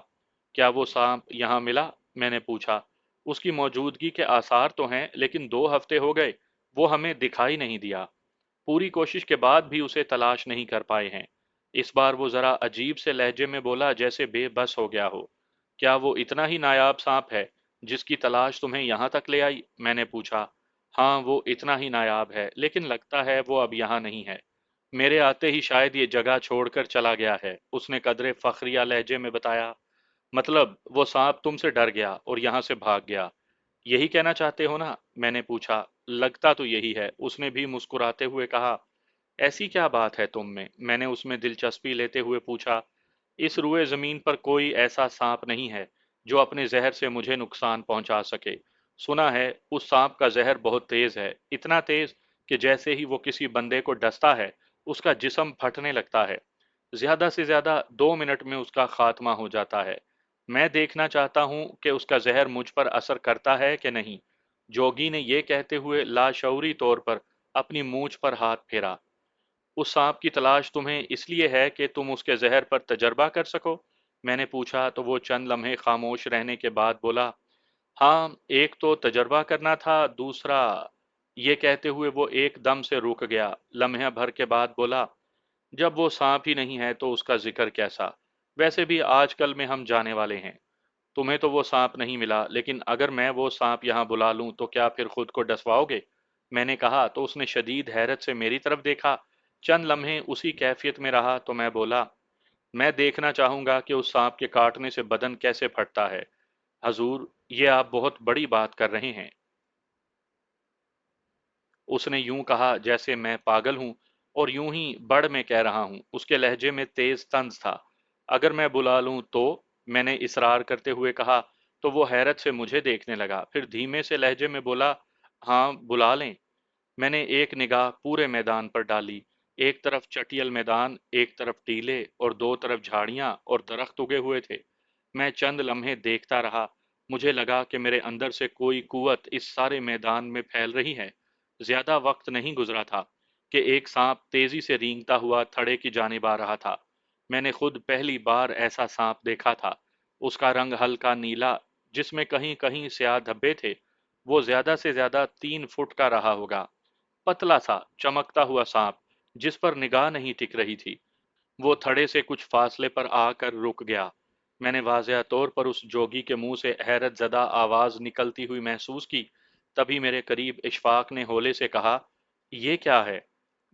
क्या वो सांप यहाँ मिला? मैंने पूछा। उसकी मौजूदगी के आसार तो हैं, लेकिन 2 हफ्ते हो गए, वो हमें दिखाई नहीं दिया। पूरी कोशिश के बाद भी उसे तलाश नहीं कर पाए हैं। इस बार वो जरा अजीब से लहजे में बोला, जैसे बेबस हो गया हो। क्या वो इतना ही नायाब सांप है जिसकी तलाश तुम्हें यहाँ तक ले आई? मैंने पूछा। हाँ, वो इतना ही नायाब है, लेकिन लगता है वो अब यहाँ नहीं है। मेरे आते ही शायद ये जगह छोड़कर चला गया है, उसने कदरे फखरिया लहजे में बताया। मतलब वो सांप तुमसे डर गया और यहाँ से भाग गया, यही कहना चाहते हो ना? मैंने पूछा। लगता तो यही है, उसने भी मुस्कुराते हुए कहा। ऐसी क्या बात है तुम में? मैंने उसमें दिलचस्पी लेते हुए पूछा। इस रुए जमीन पर कोई ऐसा सांप नहीं है जो अपने जहर से मुझे नुकसान पहुंचा सके। सुना है उस सांप का जहर बहुत तेज है, इतना तेज कि जैसे ही वो किसी बंदे को डसता है, उसका जिस्म फटने लगता है। ज्यादा से ज्यादा 2 मिनट में उसका खात्मा हो जाता है। मैं देखना चाहता हूं कि उसका जहर मुझ पर असर करता है कि नहीं। जोगी ने यह कहते हुए लाशऊरी तौर पर अपनी मूंछ पर हाथ फेरा। उस सांप की तलाश तुम्हें इसलिए है कि तुम उसके जहर पर तजर्बा कर सको? मैंने पूछा तो वो चंद लम्हे खामोश रहने के बाद बोला, हाँ, एक तो तजर्बा करना था, दूसरा। ये कहते हुए वो एकदम से रुक गया। लम्हे भर के बाद बोला, जब वो सांप ही नहीं है तो उसका जिक्र कैसा? वैसे भी आजकल में हम जाने वाले हैं। तुम्हें तो वो सांप नहीं मिला, लेकिन अगर मैं वो सांप यहाँ बुला लूं तो क्या फिर खुद को डसवाओगे? मैंने कहा तो उसने शदीद हैरत से मेरी तरफ देखा। चंद लम्हे उसी कैफियत में रहा तो मैं बोला, मैं देखना चाहूंगा कि उस सांप के काटने से बदन कैसे फटता है। हजूर, ये आप बहुत बड़ी बात कर रहे हैं। उसने यूं कहा जैसे मैं पागल हूं, और यूं ही बढ़ में कह रहा हूं। उसके लहजे में तेज तंज था। अगर मैं बुला लूं तो? मैंने इसरार करते हुए कहा। तो वो हैरत से मुझे देखने लगा, फिर धीमे से लहजे में बोला, हाँ बुला लें। मैंने एक निगाह पूरे मैदान पर डाली। एक तरफ चटियल मैदान, एक तरफ टीले, और दो तरफ झाड़ियां और दरख्त उगे हुए थे। मैं चंद लम्हे देखता रहा। मुझे लगा कि मेरे अंदर से कोई कुवत इस सारे मैदान में फैल रही है। ज्यादा वक्त नहीं गुजरा था कि एक सांप तेजी से रेंगता हुआ थड़े की जानिब आ रहा था। मैंने खुद पहली बार ऐसा सांप देखा था। उसका रंग हल्का नीला, जिसमें कहीं कहीं स्याह धब्बे थे। वो ज्यादा से ज्यादा 3 फुट का रहा होगा। पतला सा चमकता हुआ सांप, जिस पर निगाह नहीं टिक रही थी। वो थड़े से कुछ फासले पर आकर रुक गया। मैंने वाज़ेह तौर पर उस जोगी के मुंह से हैरत ज़दा आवाज़ निकलती हुई महसूस की। तभी मेरे करीब इशफाक ने होले से कहा, ये क्या है?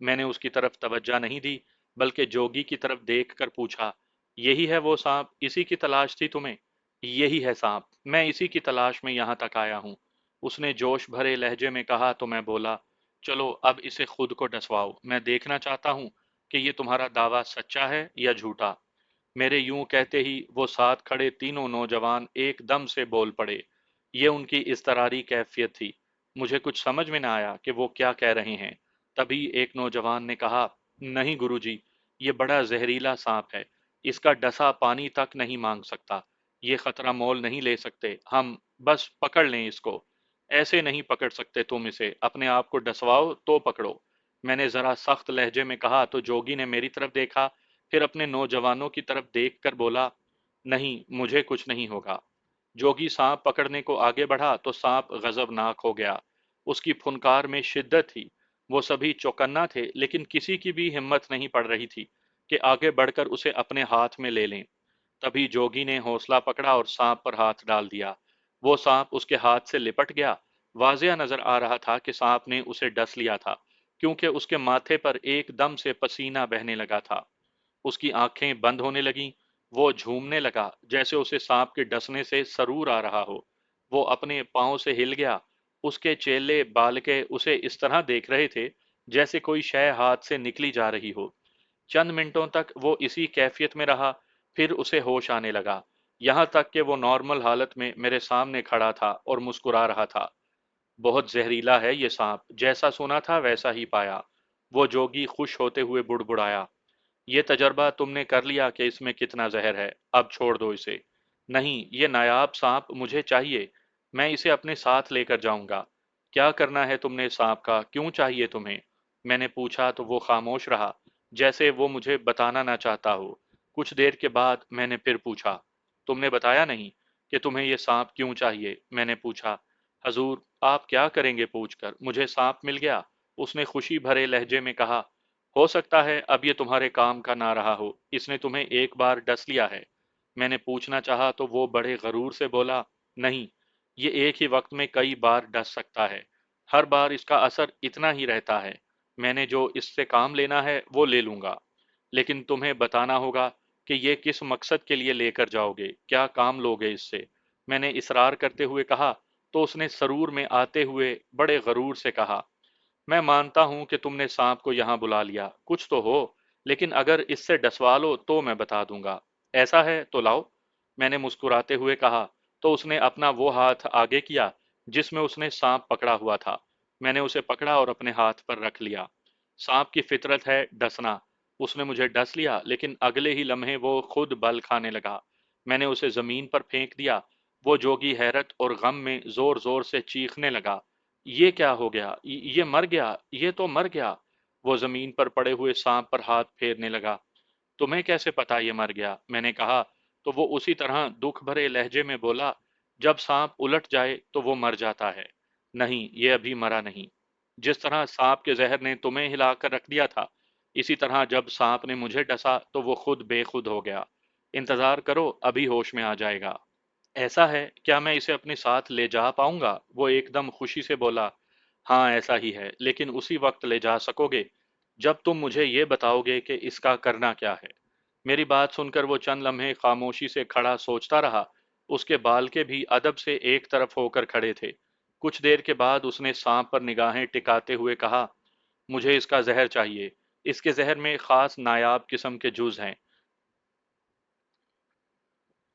मैंने उसकी तरफ तवज्जा नहीं दी, बल्कि जोगी की तरफ देख कर पूछा, यही है वो सांप? इसी की तलाश थी तुम्हें? यही है सांप, मैं इसी की तलाश में यहाँ तक आया हूँ। उसने जोश भरे लहजे में कहा तो मैं बोला, चलो अब इसे खुद को डसवाओ। मैं देखना चाहता हूँ कि ये तुम्हारा दावा सच्चा है या झूठा। मेरे यूं कहते ही वो साथ खड़े तीनों नौजवान एकदम से बोल पड़े। ये उनकी इज़तरारी कैफियत थी। मुझे कुछ समझ में न आया कि वो क्या कह रहे हैं। तभी एक नौजवान ने कहा, नहीं गुरुजी, ये बड़ा जहरीला सांप है। इसका डसा पानी तक नहीं मांग सकता। ये खतरा मोल नहीं ले सकते हम। बस पकड़ लें इसको। ऐसे नहीं पकड़ सकते तुम इसे। अपने आप को डसवाओ तो पकड़ो। मैंने जरा सख्त लहजे में कहा तो जोगी ने मेरी तरफ देखा, फिर अपने नौजवानों की तरफ देखकर बोला, नहीं, मुझे कुछ नहीं होगा। जोगी सांप पकड़ने को आगे बढ़ा तो सांप गजबनाक हो गया। उसकी फुनकार में शिद्दत थी। वो सभी चौकन्ना थे, लेकिन किसी की भी हिम्मत नहीं पड़ रही थी कि आगे बढ़कर उसे अपने हाथ में ले लें। तभी जोगी ने हौसला पकड़ा और सांप पर हाथ डाल दिया। वो सांप उसके हाथ से लिपट गया। वाजिया नजर आ रहा था कि सांप ने उसे डस लिया था, क्योंकि उसके माथे पर एकदम से पसीना बहने लगा था। उसकी आंखें बंद होने लगीं। वो झूमने लगा जैसे उसे सांप के डसने से सरूर आ रहा हो। वो अपने पांव से हिल गया। उसके चेले बालके उसे इस तरह देख रहे थे जैसे कोई शय हाथ से निकली जा रही हो। चंद मिनटों तक वो इसी कैफियत में रहा, फिर उसे होश आने लगा। यहाँ तक कि वो नॉर्मल हालत में मेरे सामने खड़ा था और मुस्कुरा रहा था। बहुत जहरीला है ये सांप, जैसा सुना था वैसा ही पाया। वो जोगी खुश होते हुए बुड़बुड़ाया, ये तजर्बा तुमने कर लिया कि इसमें कितना जहर है। अब छोड़ दो इसे। नहीं, ये नायाब सांप मुझे चाहिए। मैं इसे अपने साथ लेकर जाऊंगा। क्या करना है तुमने सांप का? क्यों चाहिए तुम्हें? मैंने पूछा तो वो खामोश रहा, जैसे वो मुझे बताना ना चाहता हो। कुछ देर के बाद मैंने फिर पूछा, तुमने बताया नहीं कि तुम्हें ये सांप क्यों चाहिए? मैंने पूछा, हजूर, आप क्या करेंगे पूछकर? मुझे सांप मिल गया। उसने खुशी भरे लहजे में कहा, हो सकता है अब ये तुम्हारे काम का ना रहा हो। इसने तुम्हें एक बार डस लिया है। मैंने पूछना चाहा तो वो बड़े गरूर से बोला, नहीं, ये एक ही वक्त में कई बार डस सकता है। हर बार इसका असर इतना ही रहता है। मैंने जो इससे काम लेना है वो ले लूंगा, लेकिन तुम्हें बताना होगा कि ये किस मकसद के लिए लेकर जाओगे, क्या काम लोगे इससे। मैंने इसरार करते हुए कहा तो उसने सरूर में आते हुए बड़े गरूर से कहा, मैं मानता हूं कि तुमने सांप को यहां बुला लिया, कुछ तो हो, लेकिन अगर इससे डसवा लो तो मैं बता दूंगा। ऐसा है तो लाओ। मैंने मुस्कुराते हुए कहा तो उसने अपना वो हाथ आगे किया जिसमें उसने सांप पकड़ा हुआ था। मैंने उसे पकड़ा और अपने हाथ पर रख लिया। सांप की फितरत है डसना। उसने मुझे डस लिया, लेकिन अगले ही लम्हे वो खुद बल खाने लगा। मैंने उसे जमीन पर फेंक दिया। वो जोगी हैरत और गम में जोर जोर से चीखने लगा, ये क्या हो गया? ये मर गया, ये तो मर गया। वो जमीन पर पड़े हुए सांप पर हाथ फेरने लगा। तुम्हें कैसे पता ये मर गया? मैंने कहा तो वो उसी तरह दुख भरे लहजे में बोला, जब सांप उलट जाए तो वो मर जाता है। नहीं, ये अभी मरा नहीं। जिस तरह सांप के जहर ने तुम्हें हिलाकर रख दिया था, इसी तरह जब सांप ने मुझे डसा तो वो खुद बेखुद हो गया। इंतजार करो, अभी होश में आ जाएगा। ऐसा है, क्या मैं इसे अपने साथ ले जा पाऊंगा? वो एकदम खुशी से बोला। हाँ, ऐसा ही है, लेकिन उसी वक्त ले जा सकोगे जब तुम मुझे ये बताओगे कि इसका करना क्या है। मेरी बात सुनकर वो चंद लम्हे खामोशी से खड़ा सोचता रहा। उसके बाल के भी अदब से एक तरफ होकर खड़े थे। कुछ देर के बाद उसने सांप पर निगाहें टिकाते हुए कहा, मुझे इसका जहर चाहिए। इसके जहर में खास नायाब किस्म के जुज हैं।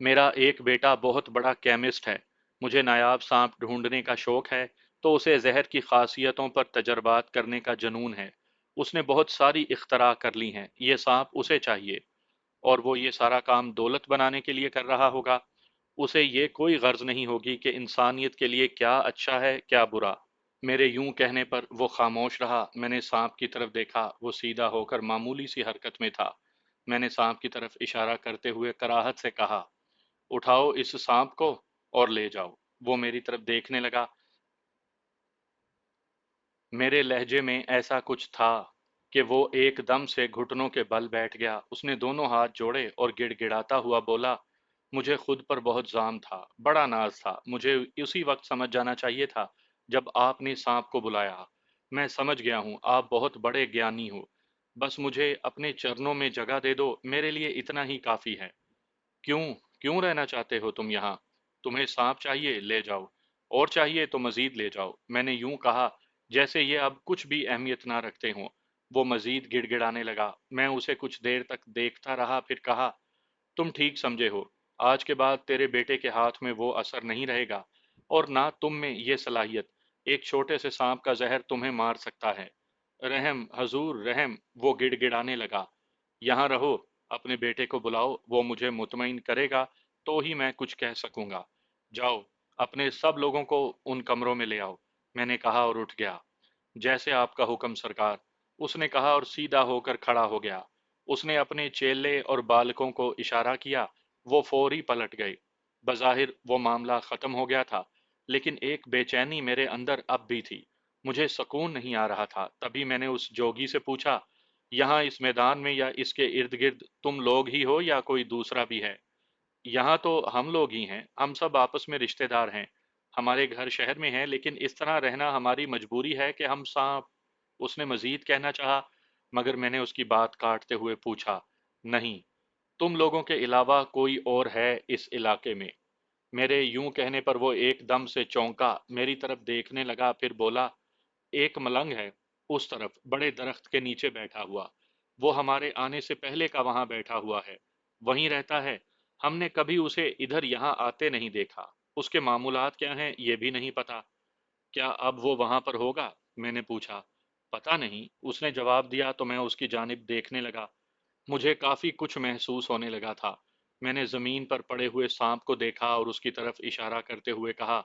मेरा एक बेटा बहुत बड़ा केमिस्ट है। मुझे नायाब सांप ढूंढने का शौक है, तो उसे जहर की खासियतों पर तजर्बात करने का जुनून है। उसने बहुत सारी इख्तरा कर ली हैं, ये सांप उसे चाहिए। और वो ये सारा काम दौलत बनाने के लिए कर रहा होगा। उसे ये कोई गर्ज नहीं होगी कि इंसानियत के लिए क्या अच्छा है क्या बुरा। मेरे यूं कहने पर वो खामोश रहा। मैंने सांप की तरफ देखा, वो सीधा होकर मामूली सी हरकत में था। मैंने सांप की तरफ इशारा करते हुए कराहत से कहा, उठाओ इस सांप को और ले जाओ। वो मेरी तरफ देखने लगा। मेरे लहजे में ऐसा कुछ था कि वो एकदम से घुटनों के बल बैठ गया। उसने दोनों हाथ जोड़े और गिड़गिड़ाता हुआ बोला, मुझे खुद पर बहुत जाम था, बड़ा नाज था। मुझे उसी वक्त समझ जाना चाहिए था जब आपने सांप को बुलाया। मैं समझ गया हूँ, आप बहुत बड़े ज्ञानी हो। बस मुझे अपने चरणों में जगह दे दो, मेरे लिए इतना ही काफी है। क्यों? क्यों रहना चाहते हो तुम यहाँ? तुम्हें सांप चाहिए, ले जाओ। और चाहिए तो मजीद ले जाओ। मैंने यूं कहा जैसे ये अब कुछ भी अहमियत ना रखते हों। वो मजीद गिड़गिड़ाने लगा। मैं उसे कुछ देर तक देखता रहा, फिर कहा, तुम ठीक समझे हो। आज के बाद तेरे बेटे के हाथ में वो असर नहीं रहेगा, और ना तुम में ये सलाहियत। एक छोटे से सांप का जहर तुम्हें मार सकता है। रहम हजूर, रहम। वो गिड़गिड़ाने लगा। यहाँ रहो, अपने बेटे को बुलाओ, वो मुझे मुतमईन करेगा तो ही मैं कुछ कह सकूंगा। जाओ, अपने सब लोगों को उन कमरों में ले आओ। मैंने कहा और उठ गया। जैसे आपका हुक्म सरकार, उसने कहा और सीधा होकर खड़ा हो गया। उसने अपने चेले और बालकों को इशारा किया। वो फौरी पलट गए। बज़ाहिर वो मामला खत्म हो गया था, लेकिन एक बेचैनी मेरे अंदर अब भी थी। मुझे सुकून नहीं आ रहा था। तभी मैंने उस जोगी से पूछा, यहाँ इस मैदान में या इसके इर्द गिर्द तुम लोग ही हो या कोई दूसरा भी है? यहाँ तो हम लोग ही हैं, हम सब आपस में रिश्तेदार हैं। हमारे घर शहर में हैं, लेकिन इस तरह रहना हमारी मजबूरी है कि हम सांप। उसने मजीद कहना चाहा, मगर मैंने उसकी बात काटते हुए पूछा, नहीं, तुम लोगों के अलावा कोई और है इस इलाके में? मेरे यूं कहने पर वो एकदम से चौंका, मेरी तरफ देखने लगा, फिर बोला, एक मलंग है, उस तरफ बड़े दरख्त के नीचे बैठा हुआ। वो हमारे आने से पहले का वहां बैठा हुआ है, वहीं रहता है। हमने कभी उसे इधर यहाँ आते नहीं देखा। उसके मामूलात क्या हैं ये भी नहीं पता। क्या अब वो वहां पर होगा? मैंने पूछा। पता नहीं, उसने जवाब दिया। तो मैं उसकी जानिब देखने लगा। मुझे काफी कुछ महसूस होने लगा था। मैंने जमीन पर पड़े हुए सांप को देखा और उसकी तरफ इशारा करते हुए कहा,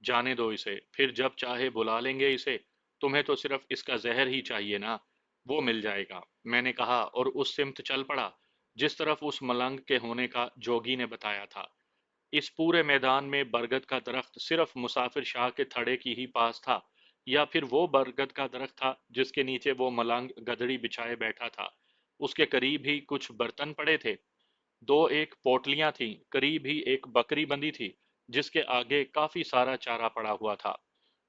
जाने दो इसे, फिर जब चाहे बुला लेंगे इसे। तुम्हें तो सिर्फ इसका जहर ही चाहिए ना, वो मिल जाएगा। मैंने कहा और उस सिमत चल पड़ा जिस तरफ उस मलंग के होने का जोगी ने बताया था। इस पूरे मैदान में बरगद का दरख्त सिर्फ मुसाफिर शाह के थड़े की ही पास था, या फिर वो बरगद का दरख्त था जिसके नीचे वो मलंग गधड़ी बिछाए बैठा था। उसके करीब ही कुछ बर्तन पड़े थे। दो एक पोटलियां थीं, करीब ही एक बकरी बंधी थी जिसके आगे काफी सारा चारा पड़ा हुआ था।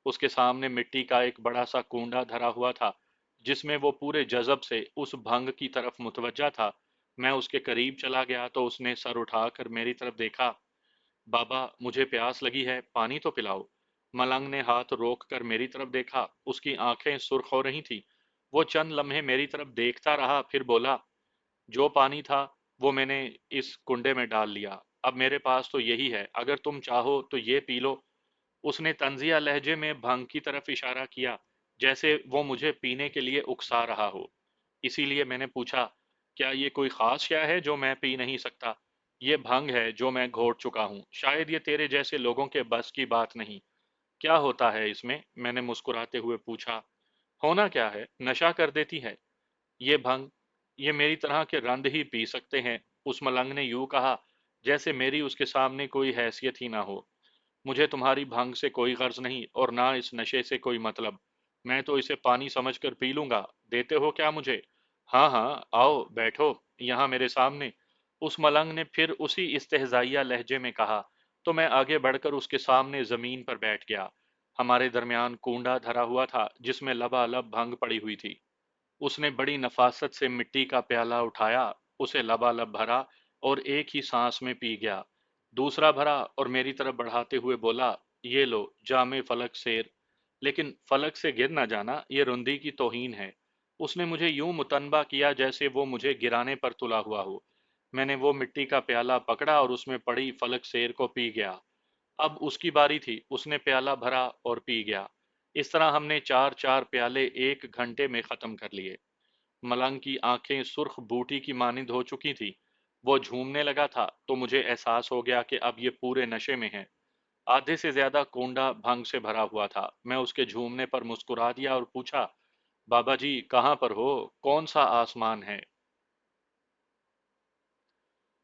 उसके सामने मिट्टी का एक बड़ा सा कूंडा धरा हुआ था जिसमें वो पूरे जज़ब से उस भंग की तरफ मुतवज्जा था। मैं उसके करीब चला गया तो उसने सर उठाकर मेरी तरफ देखा। बाबा, मुझे प्यास लगी है, पानी तो पिलाओ। मलंग ने हाथ रोक कर मेरी तरफ देखा। उसकी आंखें सुर्ख हो रही थी। वो चंद लम्हे मेरी तरफ देखता रहा, फिर बोला, जो पानी था वो मैंने इस कुंडे में डाल लिया। अब मेरे पास तो यही है, अगर तुम चाहो तो ये पी लो। उसने तंजिया लहजे में भंग की तरफ इशारा किया, जैसे वो मुझे पीने के लिए उकसा रहा हो। इसीलिए मैंने पूछा, क्या ये कोई खास शय है जो मैं पी नहीं सकता? ये भंग है जो मैं घोट चुका हूँ, शायद ये तेरे जैसे लोगों के बस की बात नहीं। क्या होता है इसमें? मैंने मुस्कुराते हुए पूछा। होना क्या है, नशा कर देती है ये भंग। ये मेरी तरह के रंध ही पी सकते हैं। उस मलंग ने यूं कहा जैसे मेरी उसके सामने कोई हैसियत ही ना हो। मुझे तुम्हारी भंग से कोई गर्ज नहीं, और ना इस नशे से कोई मतलब। मैं तो इसे पानी समझकर पी लूंगा। देते हो क्या मुझे? हाँ हाँ, आओ बैठो यहाँ मेरे सामने। उस मलंग ने फिर उसी इस्तेहजाइया लहजे में कहा, तो मैं आगे बढ़कर उसके सामने जमीन पर बैठ गया। हमारे दरमियान कूंडा धरा हुआ था जिसमें लबालब भंग पड़ी हुई थी। उसने बड़ी नफासत से मिट्टी का प्याला उठाया, उसे लबालब भरा और एक ही सांस में पी गया। दूसरा भरा और मेरी तरफ बढ़ाते हुए बोला, ये लो जामे फलक शेर, लेकिन फलक से गिर न जाना, ये रुंदी की तौहीन है। उसने मुझे यूं मुतनबा किया जैसे वो मुझे गिराने पर तुला हुआ हो। मैंने वो मिट्टी का प्याला पकड़ा और उसमें पड़ी फलक शेर को पी गया। अब उसकी बारी थी, उसने प्याला भरा और पी गया। इस तरह हमने चार चार प्याले 1 घंटे में खत्म कर लिए। मलंग की आंखें सुर्ख बूटी की मानिंद हो चुकी थी। वो झूमने लगा था तो मुझे एहसास हो गया कि अब ये पूरे नशे में है। आधे से ज्यादा कोंडा भंग से भरा हुआ था। मैं उसके झूमने पर मुस्कुरा दिया और पूछा, बाबा जी कहाँ पर हो, कौन सा आसमान है?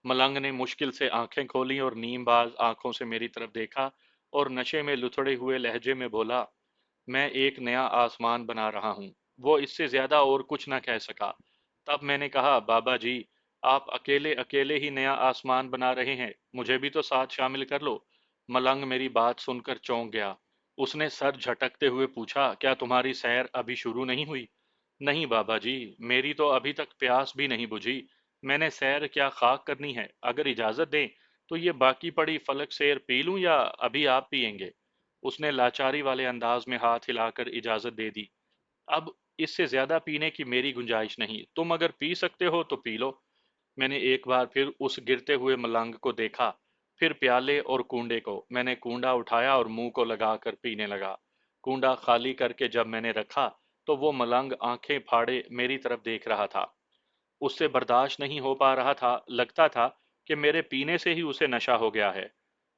मलंग ने मुश्किल से आंखें खोली और नीमबाज आंखों से मेरी तरफ देखा और नशे में लुथड़े हुए लहजे में बोला, मैं एक नया आसमान बना रहा हूँ। वो इससे ज्यादा और कुछ न कह सका। तब मैंने कहा, बाबा जी आप अकेले अकेले ही नया आसमान बना रहे हैं, मुझे भी तो साथ शामिल कर लो। मलंग मेरी बात सुनकर चौंक गया। उसने सर झटकते हुए पूछा, क्या तुम्हारी सैर अभी शुरू नहीं हुई? नहीं बाबा जी, मेरी तो अभी तक प्यास भी नहीं बुझी। मैंने सैर क्या खाक करनी है। अगर इजाजत दें तो ये बाकी पड़ी फलक सैर पी लूं या अभी आप पियेंगे? उसने लाचारी वाले अंदाज में हाथ हिलाकर इजाजत दे दी। अब इससे ज्यादा पीने की मेरी गुंजाइश नहीं, तुम अगर पी सकते हो तो पी लो। मैंने एक बार फिर उस गिरते हुए मलंग को देखा, फिर प्याले और कूंडे को। मैंने कूंडा उठाया और मुंह को लगाकर पीने लगा। कूंडा खाली करके जब मैंने रखा तो वो मलंग आंखें फाड़े मेरी तरफ देख रहा था। उससे बर्दाश्त नहीं हो पा रहा था। लगता था कि मेरे पीने से ही उसे नशा हो गया है।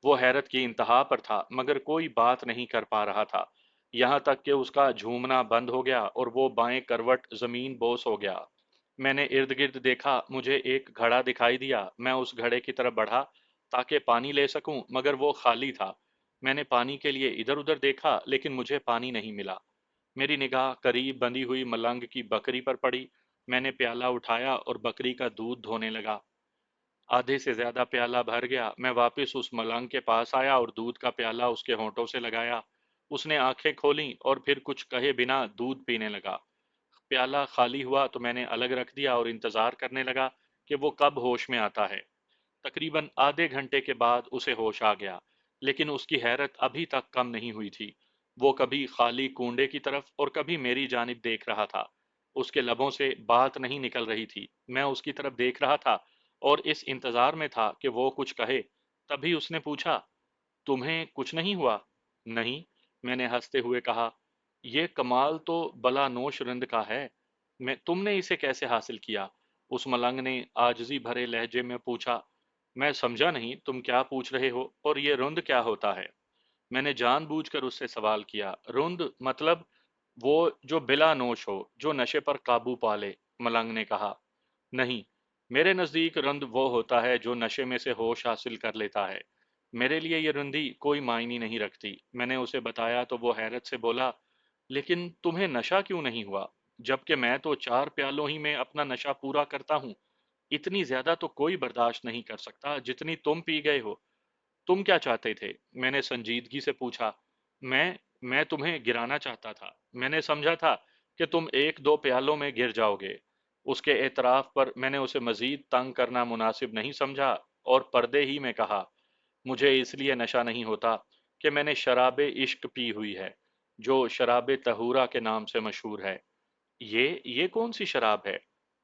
वो हैरत की इंतहा पर था मगर कोई बात नहीं कर पा रहा था। यहाँ तक कि उसका झूमना बंद हो गया और वो बाएं करवट जमीन बोस हो गया। मैंने इर्द गिर्द देखा, मुझे एक घड़ा दिखाई दिया। मैं उस घड़े की तरफ बढ़ा ताकि पानी ले सकूं, मगर वो खाली था। मैंने पानी के लिए इधर उधर देखा लेकिन मुझे पानी नहीं मिला। मेरी निगाह करीब बंधी हुई मलंग की बकरी पर पड़ी। मैंने प्याला उठाया और बकरी का दूध धोने लगा। आधे से ज्यादा प्याला भर गया। मैं वापस उस मलंग के पास आया और दूध का प्याला उसके होंठों से लगाया। उसने आंखें खोलीं और फिर कुछ कहे बिना दूध पीने लगा। प्याला खाली हुआ तो मैंने अलग रख दिया और इंतजार करने लगा कि वो कब होश में आता है। तकरीबन आधे घंटे के बाद उसे होश आ गया, लेकिन उसकी हैरत अभी तक कम नहीं हुई थी। वो कभी खाली कूंडे की तरफ और कभी मेरी जानिब देख रहा था। उसके लबों से बात नहीं निकल रही थी। मैं उसकी तरफ देख रहा था और इस इंतजार में था कि वो कुछ कहे। तभी उसने पूछा, तुम्हें कुछ नहीं हुआ? नहीं, मैंने हंसते हुए कहा। ये कमाल तो बला नोश रंद का है। मैं तुमने इसे कैसे हासिल किया? उस मलंग ने आजिजी भरे लहजे में पूछा। मैं समझा नहीं तुम क्या पूछ रहे हो और ये रुंद क्या होता है? मैंने जानबूझकर उससे सवाल किया। रुंद मतलब वो जो बिला नोश हो, जो नशे पर काबू पा ले, मलंग ने कहा। नहीं, मेरे नजदीक रुंद वो होता है जो नशे में से होश हासिल कर लेता है। मेरे लिए ये रुंदी कोई मायने नहीं रखती। मैंने उसे बताया तो वो हैरत से बोला, लेकिन तुम्हें नशा क्यों नहीं हुआ? जबकि मैं तो 4 प्यालों ही में अपना नशा पूरा करता हूँ। इतनी ज्यादा तो कोई बर्दाश्त नहीं कर सकता जितनी तुम पी गए हो। तुम क्या चाहते थे? मैंने संजीदगी से पूछा। मैं तुम्हें गिराना चाहता था। मैंने समझा था कि तुम 1-2 प्यालों में गिर जाओगे। उसके एतराफ पर मैंने उसे मजीद तंग करना मुनासिब नहीं समझा और पर्दे ही में कहा, मुझे इसलिए नशा नहीं होता कि मैंने शराबे इश्क पी हुई है, जो शराबे तहूरा के नाम से मशहूर है। ये कौन सी शराब है?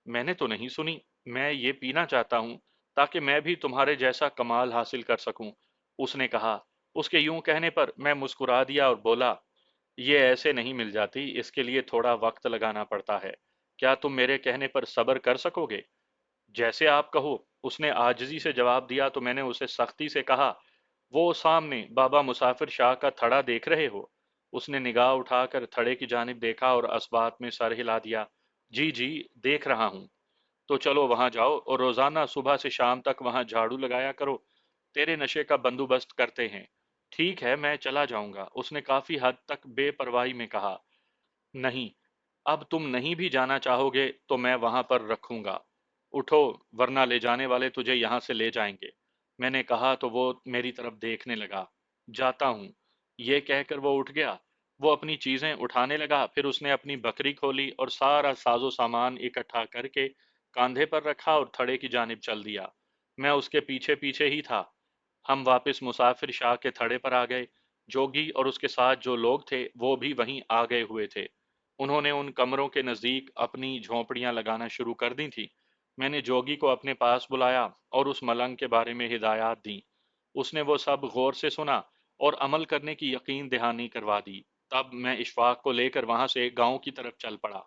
मैंने तो नहीं सुनी। मैं ये पीना चाहता हूँ ताकि मैं भी तुम्हारे जैसा कमाल हासिल कर सकूं, उसने कहा। उसके यूं कहने पर मैं मुस्कुरा दिया और बोला, ये ऐसे नहीं मिल जाती, इसके लिए थोड़ा वक्त लगाना पड़ता है। क्या तुम मेरे कहने पर सब्र कर सकोगे? जैसे आप कहो, उसने आजिजी से जवाब दिया। तो मैंने उसे सख्ती से कहा, वो सामने बाबा मुसाफिर शाह का थड़ा देख रहे हो? उसने निगाह उठाकर थड़े की जानिब देखा और असबात में सर हिला दिया। जी जी, देख रहा हूँ। तो चलो वहां जाओ और रोजाना सुबह से शाम तक वहां झाड़ू लगाया करो। तेरे नशे का बंदोबस्त करते हैं। ठीक है, मैं चला जाऊंगा, उसने काफी हद तक बेपरवाही में कहा। नहीं, अब तुम नहीं भी जाना चाहोगे तो मैं वहां पर रखूंगा। اٹھو ورنہ لے جانے والے تجھے یہاں سے لے جائیں گے۔ میں نے کہا تو وہ میری طرف دیکھنے لگا۔ جاتا ہوں، یہ کہہ کر وہ اٹھ گیا۔ وہ اپنی چیزیں اٹھانے لگا، پھر اس نے اپنی بکری کھولی اور سارا ساز و سامان اکٹھا کر کے کاندھے پر رکھا اور تھڑے کی جانب چل دیا۔ میں اس کے پیچھے پیچھے ہی تھا۔ ہم واپس مسافر شاہ کے تھڑے پر آ گئے۔ جوگی اور اس کے ساتھ جو لوگ تھے وہ بھی وہیں آ گئے ہوئے تھے۔ انہوں نے ان کمروں کے نزدیک اپنی جھونپڑیاں لگانا شروع کر دی تھیں۔ میں نے جوگی کو اپنے پاس بلایا اور اس ملنگ کے بارے میں ہدایات دیں۔ اس نے وہ سب غور سے سنا اور عمل کرنے کی یقین دہانی کروا دی۔ تب میں اشفاق کو لے کر وہاں سے گاؤں کی طرف چل پڑا۔